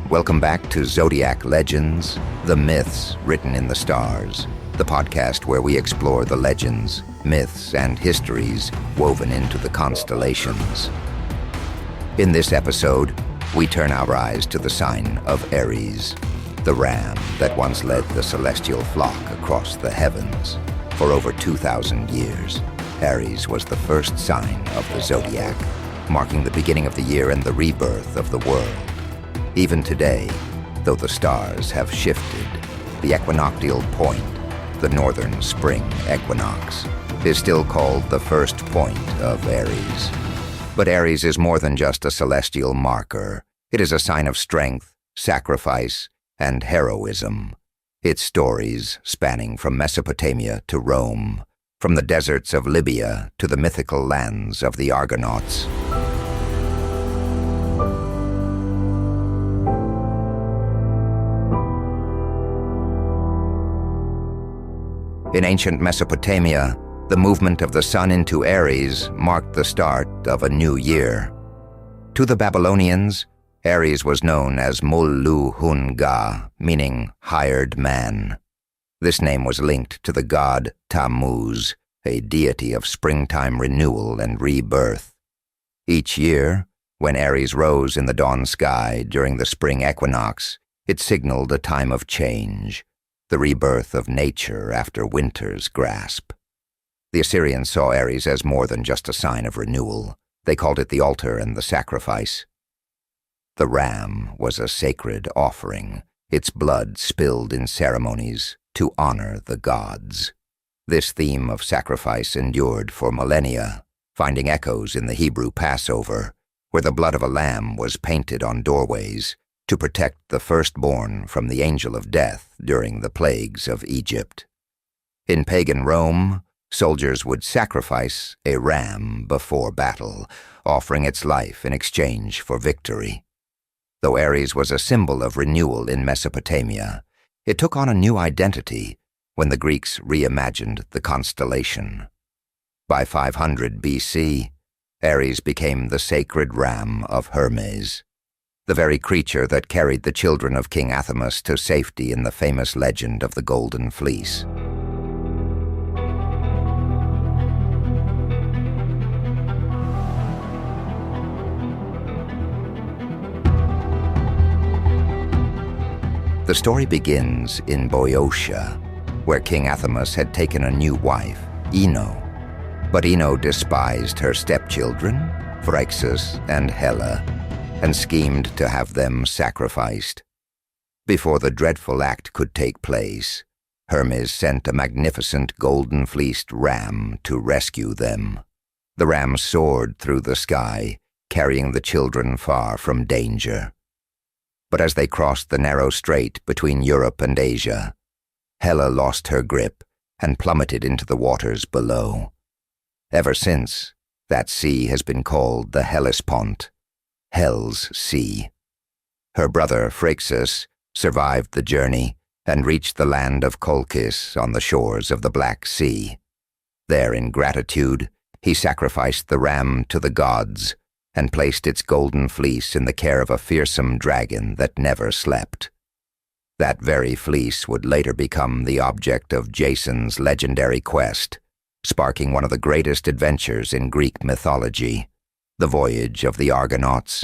Welcome back to Zodiac Legends, the myths written in the stars, the podcast where we explore the legends, myths, and histories woven into the constellations. In this episode, we turn our eyes to the sign of Aries, the ram that once led the celestial flock across the heavens. For over 2,000 years, Aries was the first sign of the zodiac, marking the beginning of the year and the rebirth of the world. Even today, though the stars have shifted, the equinoctial point, the northern spring equinox, is still called the first point of Aries. But Aries is more than just a celestial marker. It is a sign of strength, sacrifice, and heroism. Its stories spanning from Mesopotamia to Rome, from the deserts of Libya to the mythical lands of the Argonauts. In ancient Mesopotamia, the movement of the sun into Aries marked the start of a new year. To the Babylonians, Aries was known as Mul-Lu-Hun-Ga, meaning hired man. This name was linked to the god Tammuz, a deity of springtime renewal and rebirth. Each year, when Aries rose in the dawn sky during the spring equinox, it signaled a time of change, the rebirth of nature after winter's grasp. The Assyrians saw Aries as more than just a sign of renewal. They called it the altar and the sacrifice. The ram was a sacred offering, its blood spilled in ceremonies to honor the gods. This theme of sacrifice endured for millennia, finding echoes in the Hebrew Passover, where the blood of a lamb was painted on doorways to protect the firstborn from the angel of death during the plagues of Egypt. In pagan Rome, soldiers would sacrifice a ram before battle, offering its life in exchange for victory. Though Aries was a symbol of renewal in Mesopotamia, it took on a new identity when the Greeks reimagined the constellation. By 500 BC, Aries became the sacred ram of Hermes, the very creature that carried the children of King Athamas to safety in the famous legend of the Golden Fleece. The story begins in Boeotia, where King Athamas had taken a new wife, Ino. But Ino despised her stepchildren, Phrixus and Helle, and schemed to have them sacrificed. Before the dreadful act could take place, Hermes sent a magnificent golden-fleeced ram to rescue them. The ram soared through the sky, carrying the children far from danger. But as they crossed the narrow strait between Europe and Asia, Helle lost her grip and plummeted into the waters below. Ever since, that sea has been called the Hellespont, Hell's Sea. Her brother, Phrixus, survived the journey and reached the land of Colchis on the shores of the Black Sea. There, in gratitude, he sacrificed the ram to the gods and placed its golden fleece in the care of a fearsome dragon that never slept. That very fleece would later become the object of Jason's legendary quest, sparking one of the greatest adventures in Greek mythology, the voyage of the Argonauts.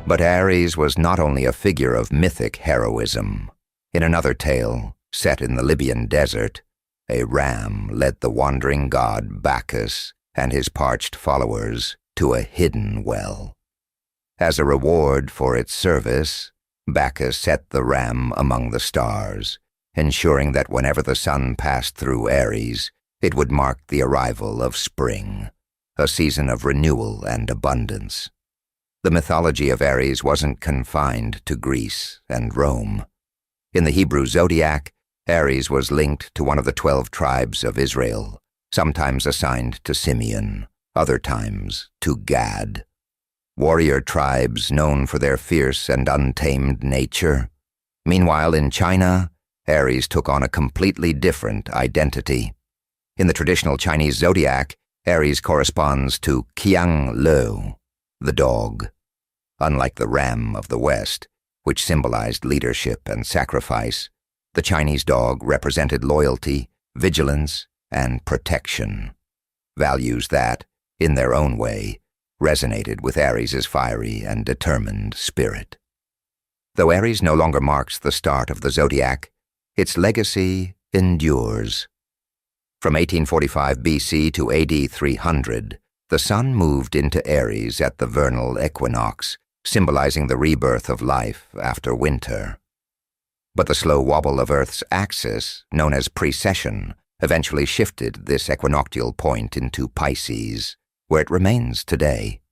But Aries was not only a figure of mythic heroism. In another tale, set in the Libyan desert, a ram led the wandering god Bacchus and his parched followers to a hidden well. As a reward for its service, Bacchus set the ram among the stars, ensuring that whenever the sun passed through Aries, it would mark the arrival of spring, a season of renewal and abundance. The mythology of Aries wasn't confined to Greece and Rome. In the Hebrew zodiac, Aries was linked to one of the 12 tribes of Israel, sometimes assigned to Simeon, other times to Gad. Warrior tribes known for their fierce and untamed nature. Meanwhile, in China, Aries took on a completely different identity. In the traditional Chinese zodiac, Aries corresponds to Qiang Lu, the dog. Unlike the ram of the West, which symbolized leadership and sacrifice, the Chinese dog represented loyalty, vigilance, and protection. Values that, in their own way, resonated with Aries' fiery and determined spirit. Though Aries no longer marks the start of the zodiac, its legacy endures. From 1845 BC to AD 300, the sun moved into Aries at the vernal equinox, symbolizing the rebirth of life after winter. But the slow wobble of Earth's axis, known as precession, eventually shifted this equinoctial point into Pisces, where it remains today.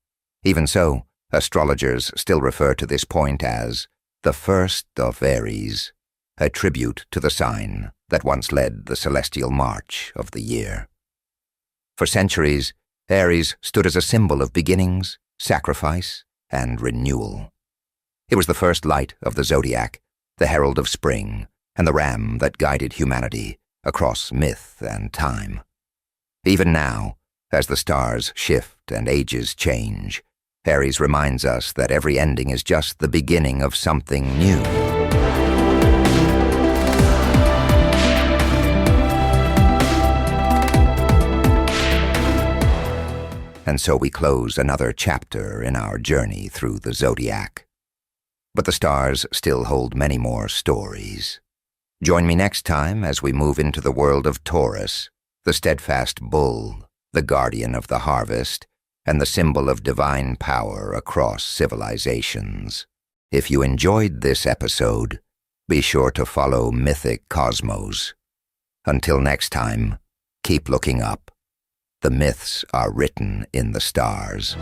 Even so, astrologers still refer to this point as the first of Aries, a tribute to the sign that once led the celestial march of the year. For centuries, Aries stood as a symbol of beginnings, sacrifice, and renewal. It was the first light of the zodiac, the herald of spring, and the ram that guided humanity across myth and time. Even now, as the stars shift and ages change, Aries reminds us that every ending is just the beginning of something new. And so we close another chapter in our journey through the zodiac. But the stars still hold many more stories. Join me next time as we move into the world of Taurus, the steadfast bull, the guardian of the harvest, and the symbol of divine power across civilizations. If you enjoyed this episode, be sure to follow Mythic Cosmos. Until next time, keep looking up. The myths are written in the stars.